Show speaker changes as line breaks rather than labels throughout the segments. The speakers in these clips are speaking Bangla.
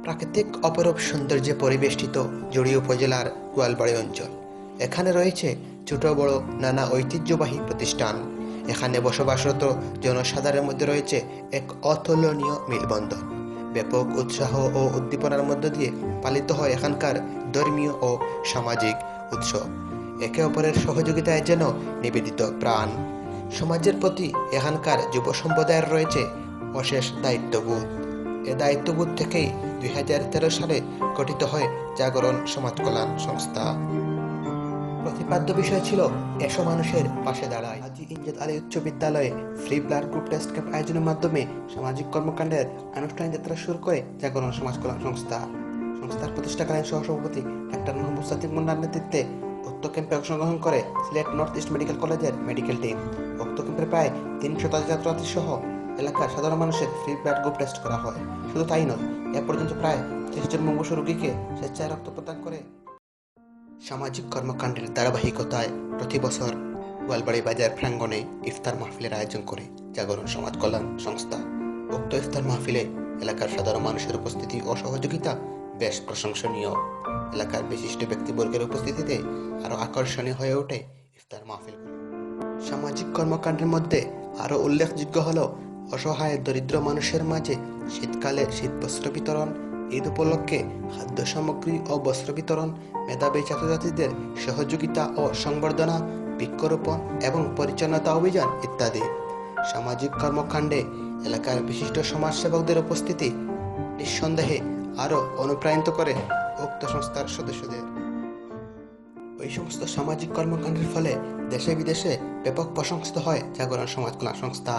প্রাকৃতিক অপরূপ সৌন্দর্যে পরিবেষ্টিত জুড়ি উপজেলার গোয়ালবাড়ি অঞ্চল। এখানে রয়েছে ছোট বড় নানা ঐতিহ্যবাহী প্রতিষ্ঠান। এখানে বসবাসরত জনসাধারণের মধ্যে রয়েছে এক অতুলনীয় মেলবন্ধন। ব্যাপক উৎসাহ ও উদ্দীপনার মধ্য দিয়ে পালিত হয় এখানকার ধর্মীয় ও সামাজিক উৎসব। একে অপরের সহযোগিতায় যেন নিবেদিত প্রাণ। সমাজের প্রতি এখানকার যুব সম্প্রদায়ের রয়েছে অশেষ দায়িত্ববোধ। এ দায়িত্ববোধ থেকেই 2013 সালে গঠিত হয় জাগরণ সমাজ কল্যাণ সংস্থা। প্রতিপাদ্য বিষয় ছিল এসো মানুষের পাশে দাঁড়ায়। হাজী ইমদাদ আলী উচ্চ বিদ্যালয়ে free blood group test camp আয়োজনের মাধ্যমে সামাজিক কর্মকাণ্ডের আনুষ্ঠানিক যাত্রা শুরু করে জাগরণ সমাজ কল্যাণ সংস্থা। সংস্থার প্রতিষ্ঠাকালীন সহসভাপতি ডাক্তার মোহাম্মদ সাদিক মুন্নার নেতৃত্বে উক্ত ক্যাম্পে অংশগ্রহণ করে সিলেট নর্থ ইস্ট মেডিকেল কলেজের মেডিকেল টিম। উক্ত ক্যাম্পের প্রায় 300 ছাত্রছাত্রী সহ এলাকার সাধারণ মানুষের ফ্রি ব্লাড গ্রুপ টেস্ট করা হয়। শুধু তাই নয়, এ পর্যন্ত প্রায় 30 জন মুমূর্ষু রোগীকে স্বেচ্ছায় রক্ত প্রদান করে। সামাজিক কর্মকাণ্ডের ধারাবাহিকতায় প্রতি বছর গোয়ালবাড়ি বাজার প্রাঙ্গণে ইফতার মাহফিলের আয়োজন করে জাগরণ সমাজ কল্যাণ সংস্থা। উক্ত ইফতার মাহফিলে এলাকার সাধারণ মানুষের উপস্থিতি ও সহযোগিতা বেশ প্রশংসনীয়। এলাকার বিশিষ্ট ব্যক্তিবর্গের উপস্থিতিতে আরও আকর্ষণীয় হয়ে ওঠে ইফতার মাহফিল। সামাজিক কর্মকাণ্ডের মধ্যে আরও উল্লেখযোগ্য হল অসহায় দরিদ্র মানুষের মাঝে শীতকালে শীতবস্ত্র বিতরণ, ঈদ উপলক্ষে খাদ্য সামগ্রী ও বস্ত্র বিতরণ, মেধাবী ছাত্রছাত্রীদের সহযোগিতা ও সংবর্ধনা, বৃক্ষরোপণ এবং পরিচ্ছন্নতা অভিযান ইত্যাদি। সামাজিক কর্মকাণ্ডে এলাকার বিশিষ্ট সমাজসেবকদের উপস্থিতি নিঃসন্দেহে আরও অনুপ্রাণিত করে উক্ত সংস্থার সদস্যদের। ওই সমস্ত সামাজিক কর্মকাণ্ডের ফলে দেশে বিদেশে ব্যাপক প্রশংসিত হয় জাগরণ সমাজ কল্যাণ সংস্থা।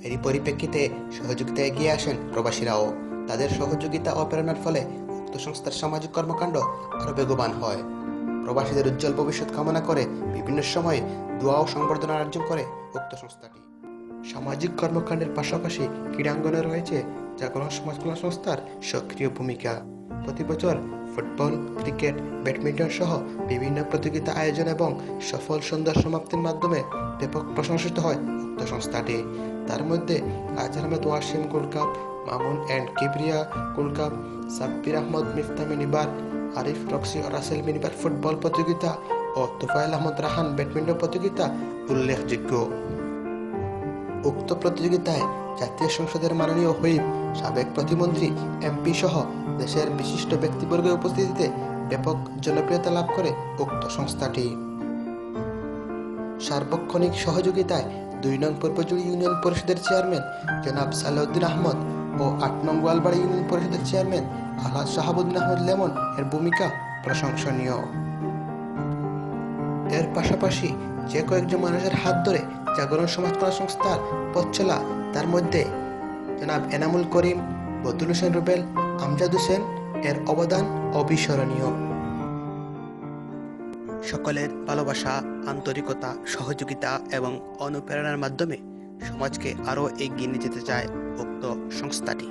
এরই পরিপ্রেক্ষিতে সহযোগিতায় এগিয়ে আসেন প্রবাসীরাও। তাদের সহযোগিতা ও প্রেরণার ফলে উক্ত সংস্থার সামাজিক কর্মকাণ্ড আরও বেগবান হয়। প্রবাসীদের উজ্জ্বল ভবিষ্যৎ কামনা করে বিভিন্ন সময়ে দোয়া ও সংবর্ধনা অর্জন করে উক্ত সংস্থাটি। সামাজিক কর্মকাণ্ডের পাশাপাশি ক্রীড়াঙ্গনে রয়েছে জাগরণ সমাজ কল্যাণ সংস্থার সক্রিয় ভূমিকা। প্রতি বছর ফুটবল, ক্রিকেট, ব্যাডমিন্টন সহ বিভিন্ন প্রতিযোগিতা আয়োজন এবং সফল সুন্দর সমাপ্তির মাধ্যমে ব্যাপক প্রশংসিত হয় উক্ত সংস্থাটি। তার মধ্যে Azhar Ahmed Wasim gold cup, Mamun and Kibria gold cup, Sabbir Ahmad Mifta minibar, Arif Roxy ও রাসেল মিনিবার ফুটবল প্রতিযোগিতা ও তোফায়েল আহমদ রাহান ব্যাডমিন্টন প্রতিযোগিতা উল্লেখযোগ্য। উক্ত প্রতিযোগিতায় জাতীয় সংসদের মাননীয় হুইপ, সাবেক প্রতিমন্ত্রী, এমপি সহ দেশের বিশিষ্ট ব্যক্তিবর্গের উপস্থিতিতে ব্যাপক জনপ্রিয়তা লাভ করে উক্ত সংস্থাটি। সার্বক্ষণিক সহযোগিতায় 2 নং পূর্বজুড়ি ইউনিয়ন পরিষদের চেয়ারম্যান জনাব সালাউদ্দিন আহমদ ও 8 নং গোয়ালবাড়ি ইউনিয়ন পরিষদের চেয়ারম্যান আলহাজ শাহাবুদ্দিন আহমদ লেমন এর ভূমিকা প্রশংসনীয়। এর পাশাপাশি যে কয়েকজন মানুষের হাত ধরে জাগরণ সমাজ কল্যাণ সংস্থার পথ চলা, তার মধ্যে জনাব এনামুল করিম, বদরুল হোসেন রুবেল, আমজাদ হোসেন এর অবদান অবিস্মরণীয়। সকলের ভালোবাসা, আন্তরিকতা, সহযোগিতা এবং অনুপ্রেরণার মাধ্যমে সমাজকে আরও এগিয়ে নিয়ে যেতে চায় উক্ত সংস্থাটি।